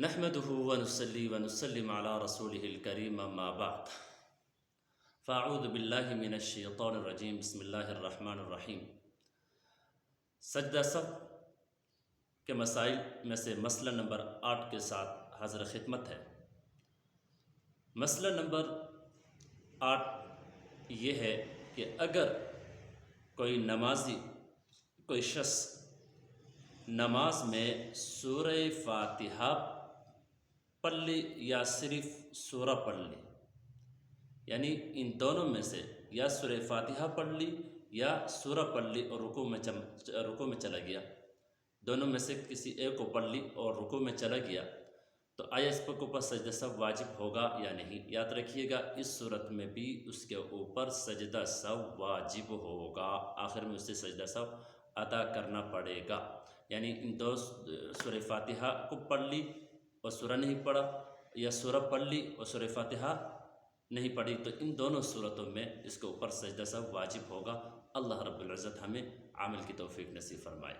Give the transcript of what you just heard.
نحمده ونصلي ونسلم على رسوله الكريم اما بعد فاعوذ باللہ من الشیطان الرجیم بسم اللہ الرحمن الرحیم۔ سجدہ سہو کے مسائل میں سے مسئلہ نمبر 8 کے ساتھ حاضر خدمت ہے۔ مسئلہ نمبر 8 یہ ہے کہ اگر کوئی نمازی کوئی شخص نماز میں سورہ فاتحہ پڑھ لی یا صرف سورہ پڑھ لی، یعنی ان دونوں میں سے یا سورہ فاتحہ پڑھ لی یا سورہ پڑھ لی اور رکوع میں چلا گیا، دونوں میں سے کسی ایک کو پڑھ لی اور رکوع میں چلا گیا، تو آیا اس پر اوپر سجدہ سہو واجب ہوگا یا نہیں؟ یاد رکھیے گا اس صورت میں بھی اس کے اوپر سجدہ سہو واجب ہوگا، آخر میں اسے سجدہ سہو ادا کرنا پڑے گا۔ یعنی ان دو سورہ فاتحہ کو پڑھ لی اور سورہ نہیں پڑھا، یا سورہ پڑھ لی اور سورہ فاتحہ نہیں پڑھی، تو ان دونوں صورتوں میں اس کے اوپر سجدہ سہو واجب ہوگا۔ اللہ رب العزت ہمیں عمل کی توفیق نصیب فرمائے۔